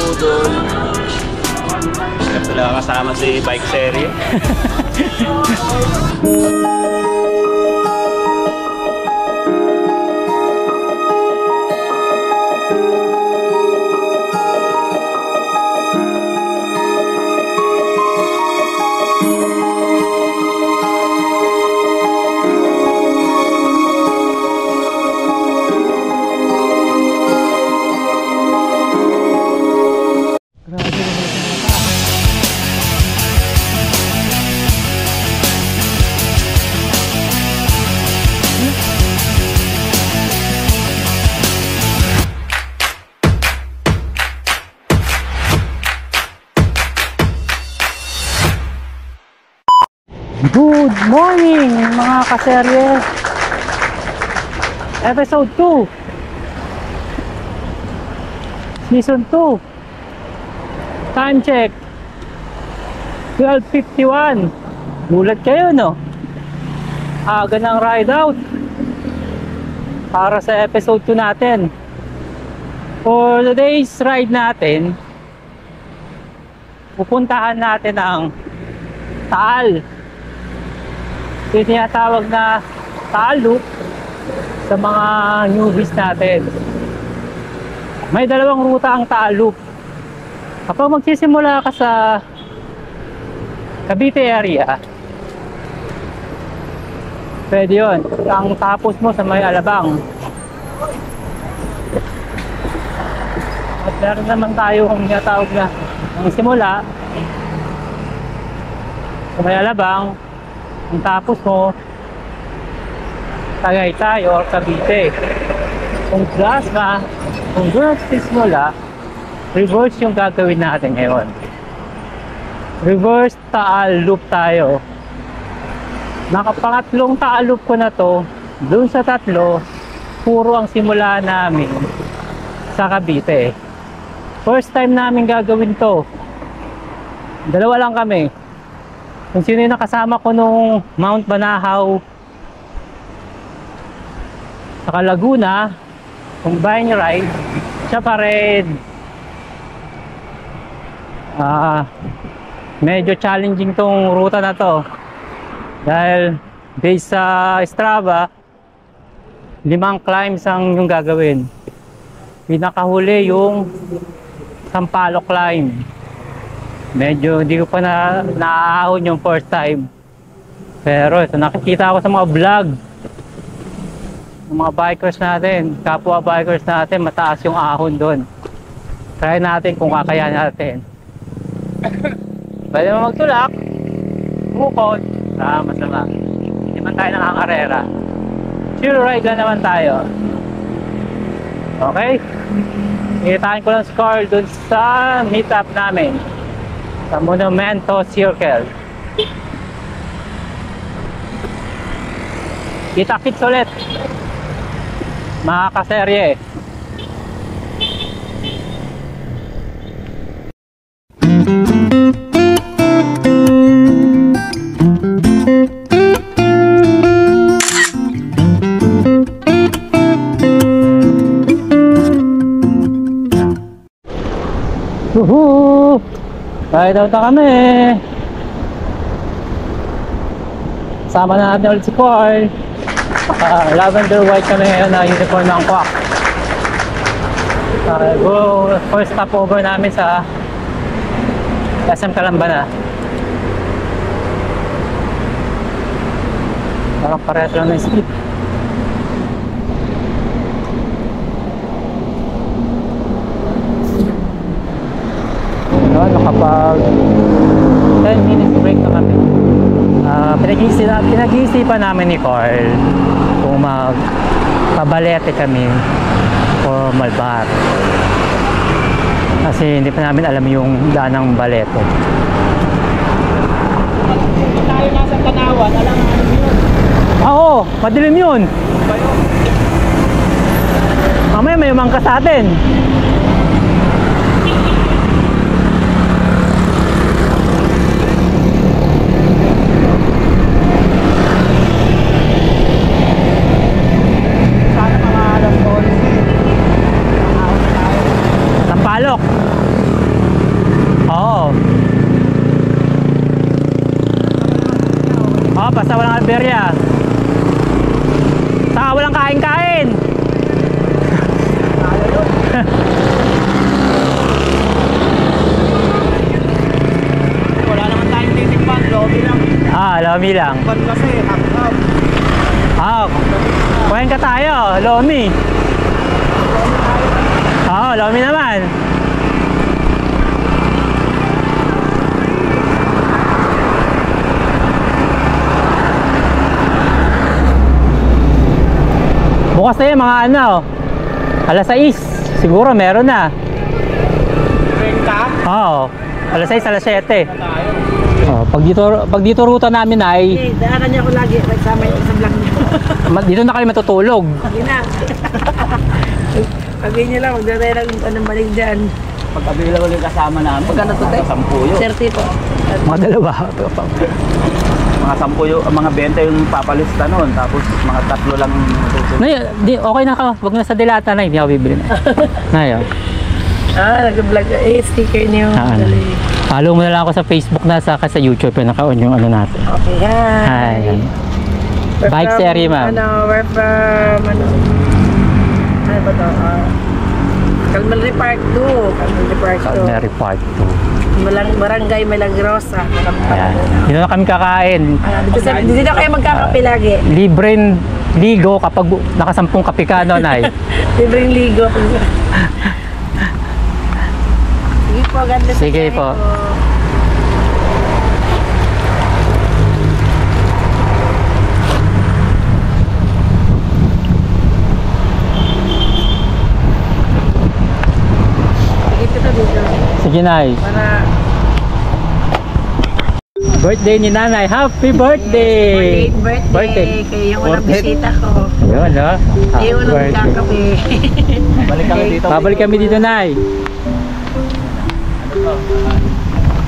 Budol. Kaya pala kasama si Bike Serie. Good morning mga kaserye. Episode 2 Season 2. Time check 12:51. Gulat kayo, no? Aga ng ride out para sa episode 2 natin. For today's ride natin, pupuntahan natin ang Taal. Ito yung tinatawag na Taal Loop sa mga newbies natin. May dalawang ruta ang Taal Loop. Kapag magsisimula ka sa Cavite area, pwede yun. Ang tapos mo sa may Alabang. At meron naman tayo kung tinatawag na ang simula sa may Alabang. Ang tapos mo Tagaytay or Cavite. Kung plasma, kung doon simula, reverse yung gagawin natin ngayon. Reverse Taal Loop tayo. Nakapangatlong Taal Loop ko na to. Doon sa tatlo, puro ang simula namin sa Cavite. First time namin gagawin to. Dalawa lang kami. Kung sino yung nakasama ko nung Mount Banahaw sa Laguna, kung buying ride, siya pa rin. Medyo challenging tong ruta na to. Dahil based sa Strava, 5 climbs ang yung gagawin. Pinakahuli yung Sampaloc climb. Medyo hindi ko pa naahon yung first time. Pero ito, nakikita ko sa mga vlog ng mga bikers natin, kapwa bikers natin, mataas yung ahon doon. Try natin kung kakayanin natin. Pwede mo magtulak, bukod, masama. Hindi man tayo nakakarera. Chill ride lang naman tayo. Okay? Ikitain ko lang score doon sa meetup namin sa Monumento Circle. Kita-kits ulit mga kaserye. Woohoo! Ride out na kami. Sama na natin ulit si Carl. Lavender white kami ngayon na uniform ng Quack. First stopover namin sa SM Calamba na. Parang parehas lang ng speed. Nakapag 10 minutes break na kami. Pinag-iisipan namin ni Carl kung magpabalete kami o Malbar. Kasi hindi pa namin alam yung daan ng Balete. Tayo nasa Tanawan, alam mo yun? Oo, madilim yun. Mamaya may umangka sa atin. Lomi lang. Ban kasi, half-half. Kumain ka tayo, Lomi. Lomi naman. Bukas na yun, mga ano, alas 6. Siguro meron na. Renta? Alas 6, alas 7. Tayo. Pag dito ruta namin ay Daanan niya ako lagi, nagsama yung isang vlog niyo. dito na kayo matutulog. Hindi na. Sabi niyo lang, magdadaya lang anong balik dyan. Pag available yung kasama namin. Pagkano to, te? 10 yun. 30 po. Mga dalawa. Mga 10 yung, mga 20 yung papalista noon. Tapos mga 3 lang matutunan. Nay, okay na ka. Wag na sa dilata na. Hindi ako bibili na. Nay, Nag-vlog. Sticker niyo. ano. Follow mo na lang ako sa Facebook na sa YouTube. Naka-on yung ano natin. Okay, hi. Hi. Bike series, ma'am. We're from, ano ba to? Calmary Park 2. Calmary Park 2. Mary Park 2. Barangay Milagrosa. Ayan. Dito na kami kakain. Dito na kayo magkakape lagi. Libreng ligo kapag nakasampung kape ka, no, Nay? Libreng ligo. Sige po, ganda sa Sige biyahe po. Sige po dito. Sige, Nay. Para Birthday ni Nanay. Happy birthday! birthday. Kaya yung unang bisita ko. Yun, no? Kaya yung unang magkakape. Balik kami dito. Babalik kami dito, Nay.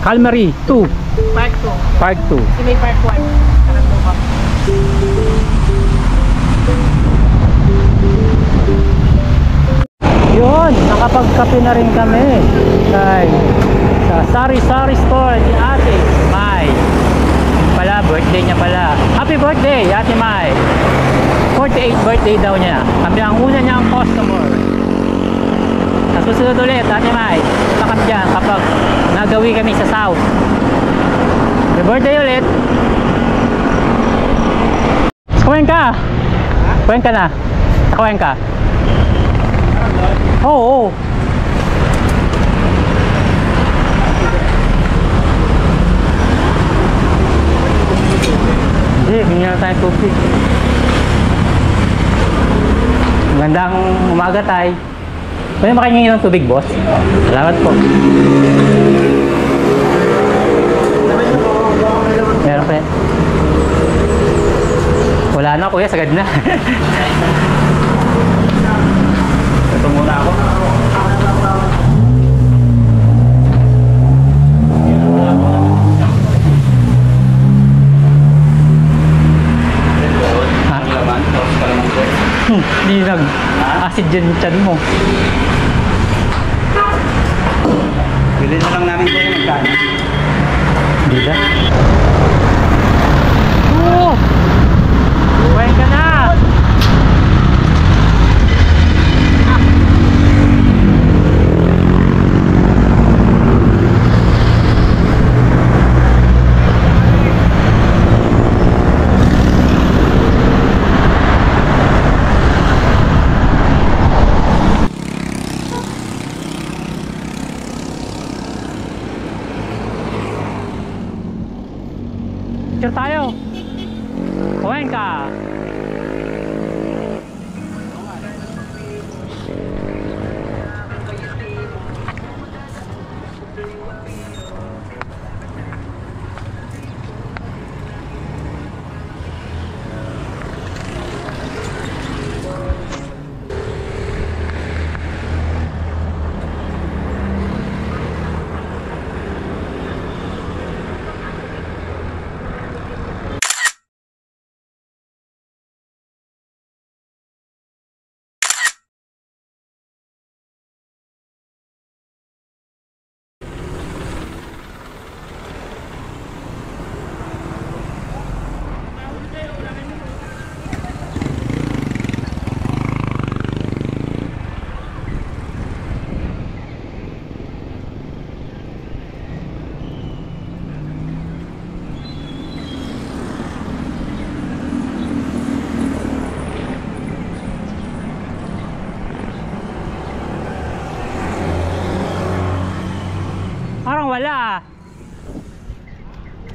Calmary 2. Park 2. Park 2. Kasi may Park 1. Sarap mo ba? Yun, nakapagkape na rin kami. Nay. Sa Sari-Sari Store ni Ate Mai. Pala, birthday niya pala. Happy birthday, Ate Mai. 48th birthday daw niya. Kami ang una niyang customer. Sa susunod ulit, Ate Mai. Lakas dyan kapag nagawi kami sa South. Happy birthday ulit. Kumain ka? Kumain ka na? Kumain ka? Oo. Hindi, hingi na tayong tubig. Magandang umaga, Tay. Pwede makihingi ng tubig, boss? Salamat po. Meron pa yan. Wala na, kuya. Sagad na. Ito muna ako. Ha? Ang laman. Tapos pa naman ko. Hindi nag-acid dyan yung tiyan mo. Bili na lang namin ko yung magkano. Hindi na. Oh! Kumain ka na! Picture tayo. Kumain ka.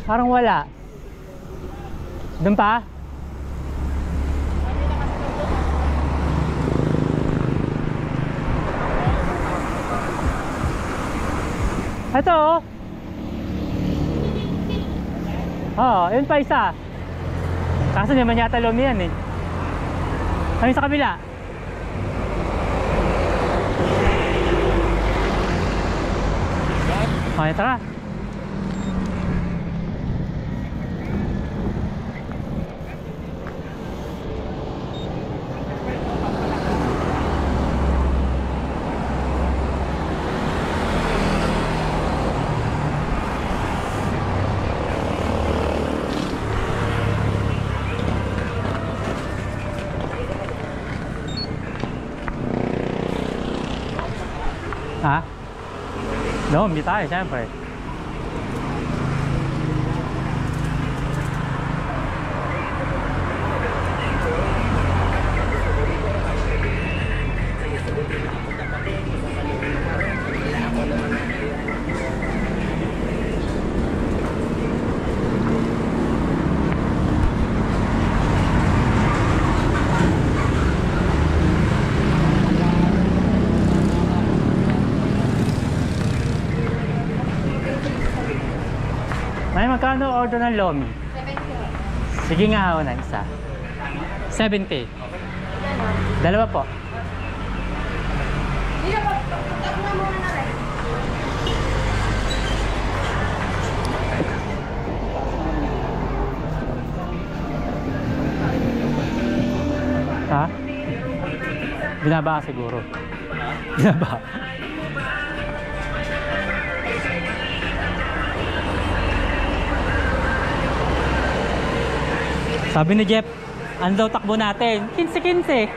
Parang wala. Doon pa? Ito oh. Oo, yun pa isa. Kaso naman yata lumi yan eh. Kami sa kabila. Okay, tara. Ha? No, hindi tayo, syempre. May magkano order ng lomi? 70. Sige nga, una isa. 70. Dalawa po. Ha? Binaba ka siguro. Binaba. Sabi ni Jeff, ano daw takbo natin? 15-15.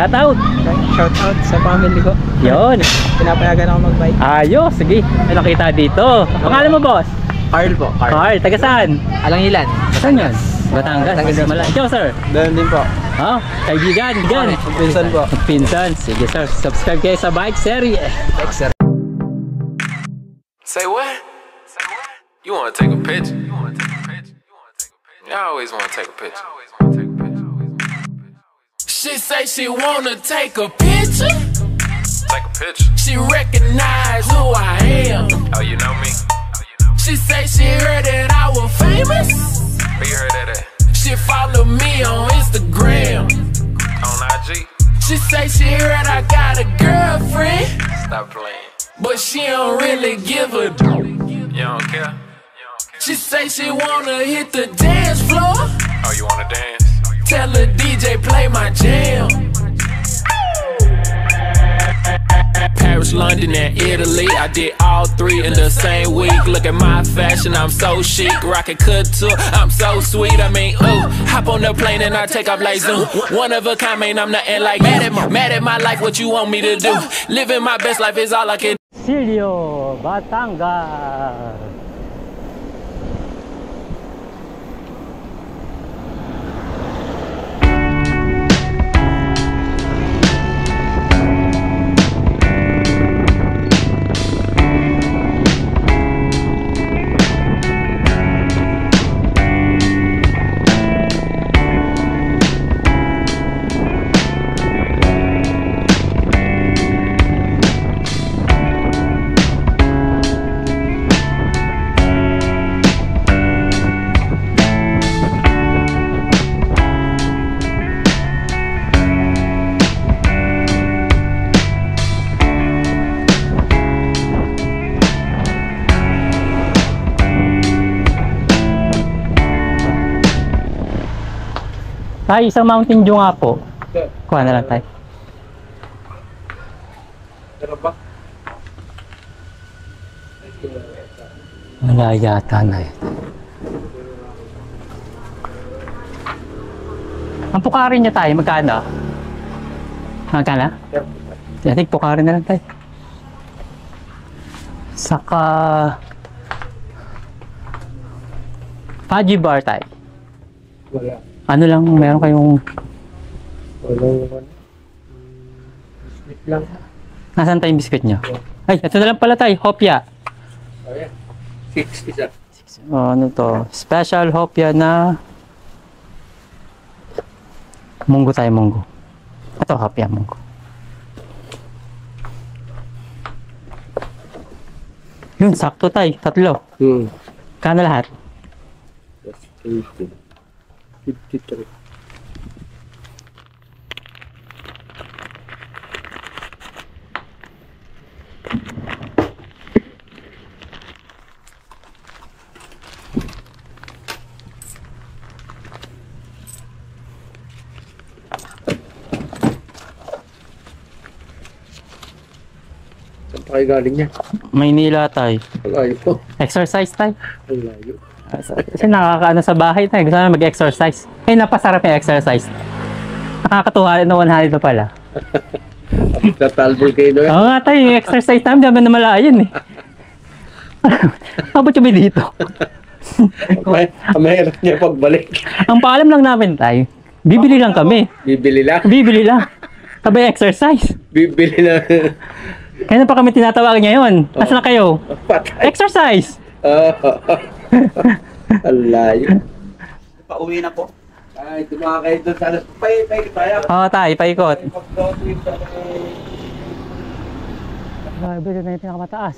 Shout out! Shout out sa family ko. Yun! Pinapayagan ako mag-bike. Ayos! Sige! May nakita dito. Pangalan mo, boss? Carl po. Carl. Taga saan? Alangilan. Saan yan? Batangas. Ikaw, sir? Ganun din po. Oh, kaibigan. Gan. Pinsan po. Pinsan. Sige, sir. Subscribe kayo sa Bike Serie. Say what? You want to take a picture? I always want to take a picture. She say she wanna take a picture. Take a picture. She recognize who I am. Oh, you know me? She say she heard that I was famous. Where you heard that at? She follow me on Instagram. On IG? She say she heard I got a girlfriend. Stop playing. But she don't really give a. You don't care? She say she wanna hit the dance floor. Oh, you wanna dance? Tell the DJ play my jam. Paris, London, and Italy. I did all 3 in the same week. Look at my fashion, I'm so chic. Rockin' couture, I'm so sweet. I mean, ooh, hop on the plane and I take off like Zoom. One of a kind, man, I'm nothing like mad at my life. What you want me to do? Living my best life is all I can. Silio, Batangas. Tay, isang Mountain Dew nga po. Kuha na lang tayo. Wala yata na yun. Ang pukarin niya tayo, magkano? Magkano? I think pukarin na lang tayo. Saka Fudgy bar tayo. Wala. Ano lang, meron kayong... Walang biscuit lang. Nasaan tayong biscuit nyo? Ay, ito na lang pala tayo, hopya. Ayan. 60 siya. Oh, ano to? Special hopya na... Munggo tayo, munggo. Ito, hopya, munggo. Yun, sakto tayo, 3. Kano lahat? 80. 53. Saan pa kayo galing niya? Maynila tayo. Malayo po. Exercise tayo. Malayo. Kasi nakakaano sa bahay tayo. Gusto na mag-exercise. Ay, napasarap yung exercise. Nakakatuwa no 100 pa pala. Tatalbol kayo doon. Oo nga tayo, yung exercise namin, dapat na malayan eh. Abot kami dito. Mahirap niya pagbalik. Ang paalam lang namin tayo, bibili lang kami. Bibili lang. Bibili lang. Sabay exercise. Bibili lang. Kaya na pa kami tinatawagan ngayon. Nasaan na kayo? Patay. Exercise! Alayo. Pauwi na po. Ay, tumaka kayo doon sa tayo. Oo tayo, paikot. Grabe, ito na yung pinakamataas.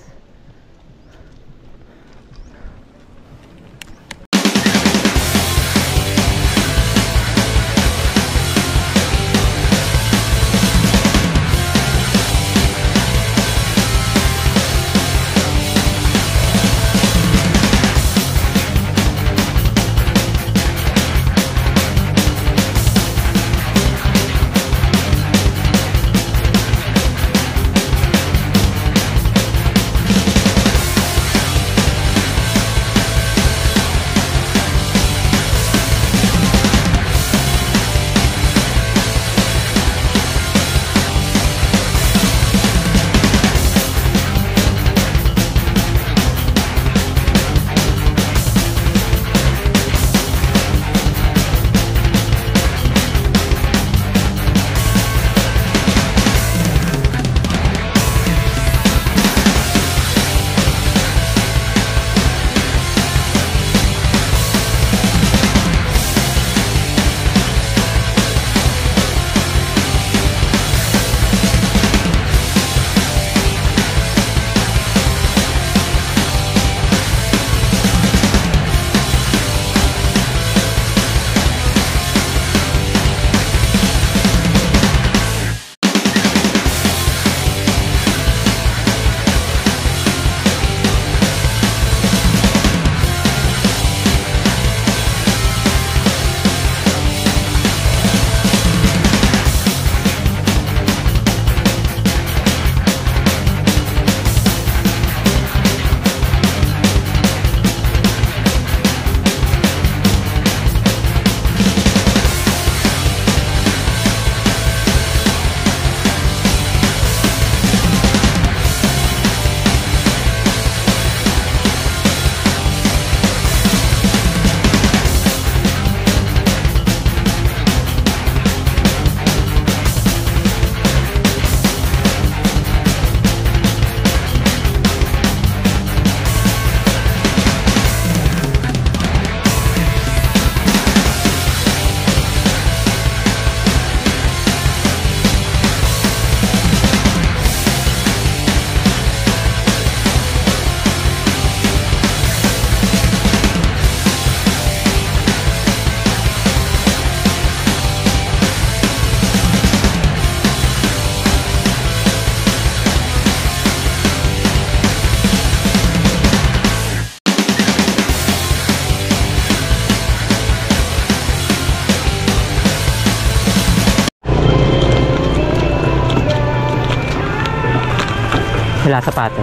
May lasa pa ate.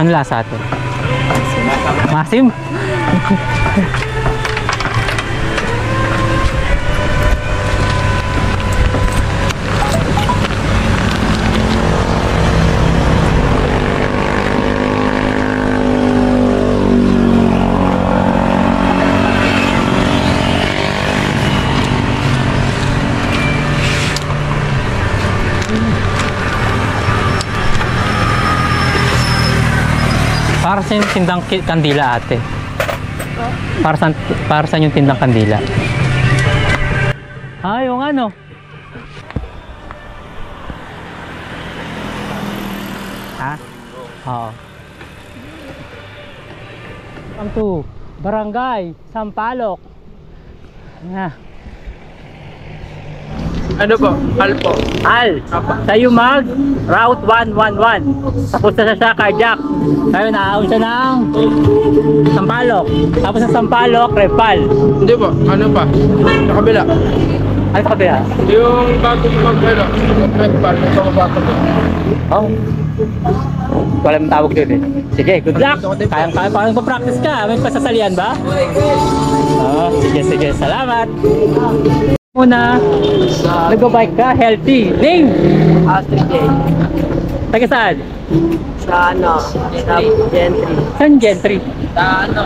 Ano lasa ate? Masim? Para sa yung tindang kandila ate. Para sa yung tindang kandila. Ah, yung ano. Ha? Oo. Welcome to Barangay Sampaloc. Ah. Ano po? Alpo. Al, tayo mag Route 111. Tapos na siya cardiac. Tayo naaon siya ng Sampaloc. Tapos sa Sampaloc, Repal. Hindi po. Ano pa? Sa kabila. Ano sa kabila? Yung bagong mag-ano. Nagpal. Ito ko bago. Oh. Wala mong tawag din eh. Sige, good luck. Kaya parang pa-practice ka. May pasasalian ba? Oh, sige. Salamat. Muna, nag-bike ka, healthy. Name? Astrid J. Taga saan? Sa ano? Sa Gentry. Saan Gentry? Sa ano?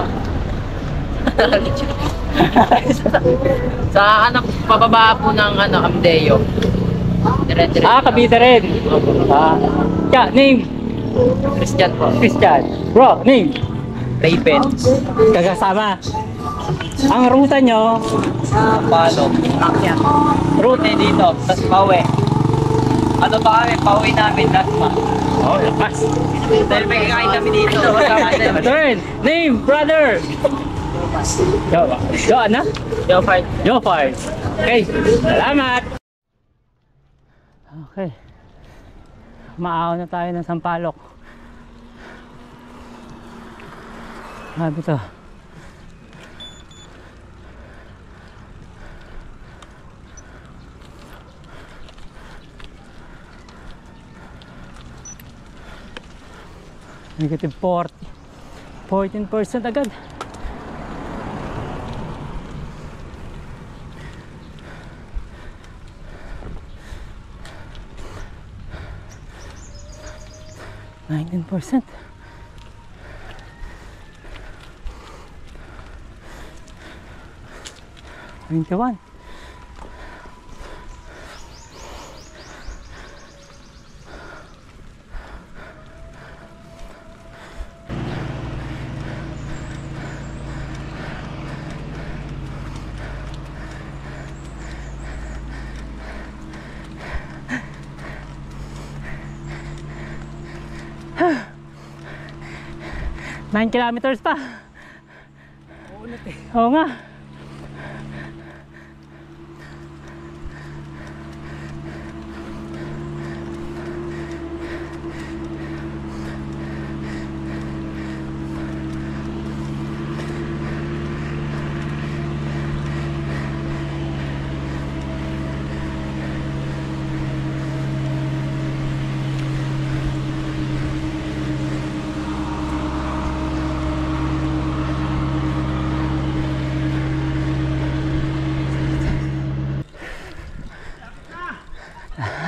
Sa anak, pababa po ng ano, Amdeo. Dire-dire. Ah, Cavite rin. Ah. Yeah, name? Christian po. Christian. Bro, name? Raven. Kagasama. Ang ruta nyo, Palo. Akyat. Route dito, tas pauwi. Ano ba kami? Pauwi namin last month. oh, lakas. Dahil may kakain kami dito. Turn. Name, brother. Yo, ano? Yo, fine. Yo, fine. Okay, salamat. Okay. Maaon na tayo ng Sampaloc. Sabi to. Negative 14% agad. %. 21. Nine kilometers pa. Oo nga.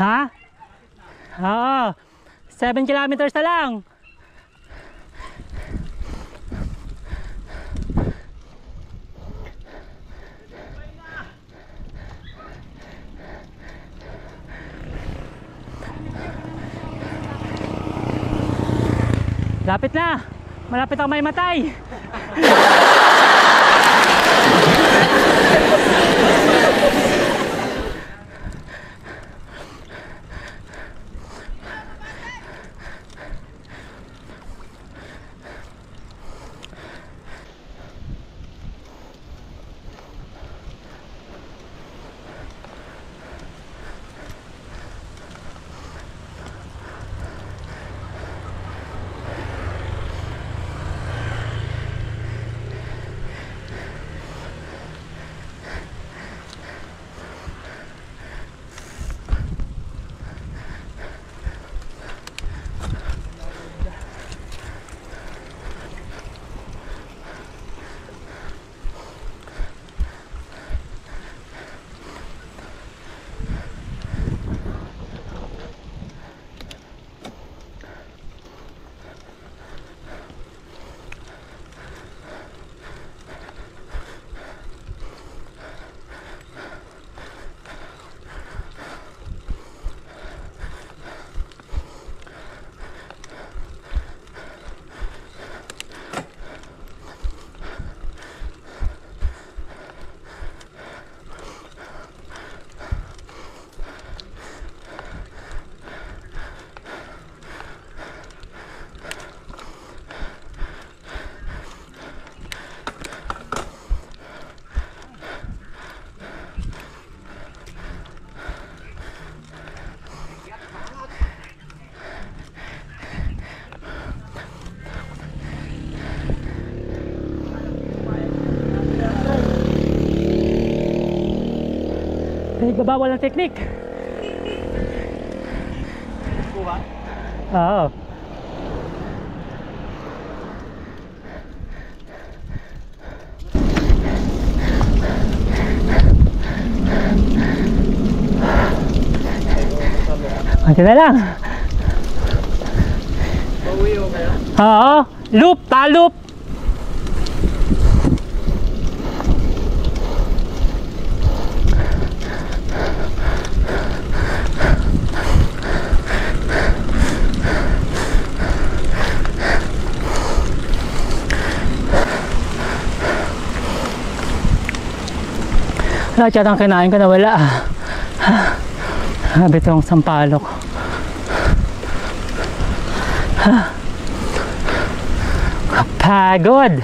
Ha? Oo. 7 kilometers na lang. Lapit na. Malapit ako may matay. Pinagbabawal ng teknik. Oo. Andiyan na lang. Oo. Loop, ta-loop. Lahat yata ang kinain ko na wala. Sabi itong sampalok. Pagod.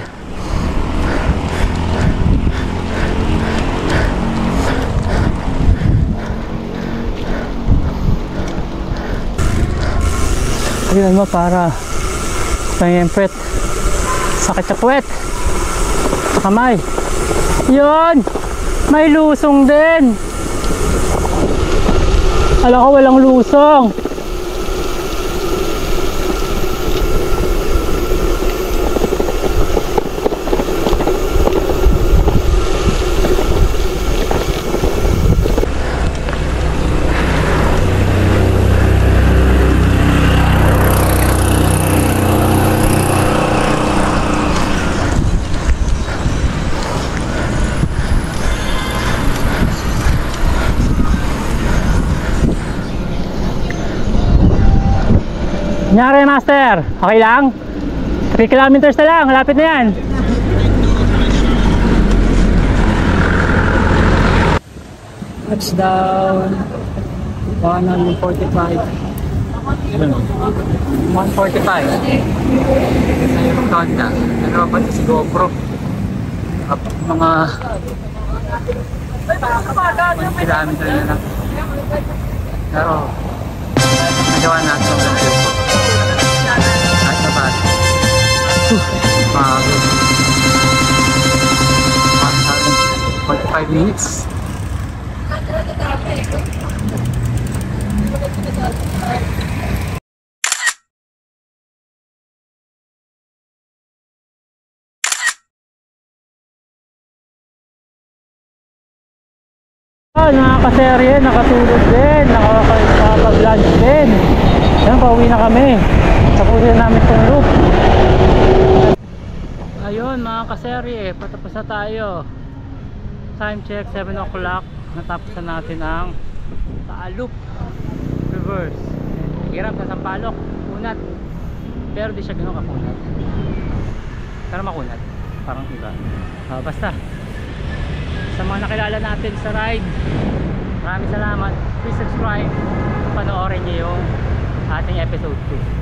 Tignan mo para pangempret. Sakit sa puwet. Sa kamay. Yun! May lusong din. Alam ko walang lusong. Nyari master, okay lang? 3 kilometers na lang, malapit na yan. Touchdown 145. 145 sa yung Honda. Ano ba si GoPro? Mga 1 kilometer na lang. Pero nagawa natin at naman pagod 45 minutes. Mga kaserye, nakatulog din, nakapag-lunch din. Yan, pauwi na kami. Tapusin namin itong loop. Ayun mga kaserye, patapos na tayo. Time check 7 o'clock. Natapos na natin ang loop reverse. Hirap na sampalok, kunat. Pero di siya ganun kakunat. Pero makunat, parang iba. Basta sa mga nakilala natin sa ride, maraming salamat. Please subscribe, panoorin niyo yung ating episode 2.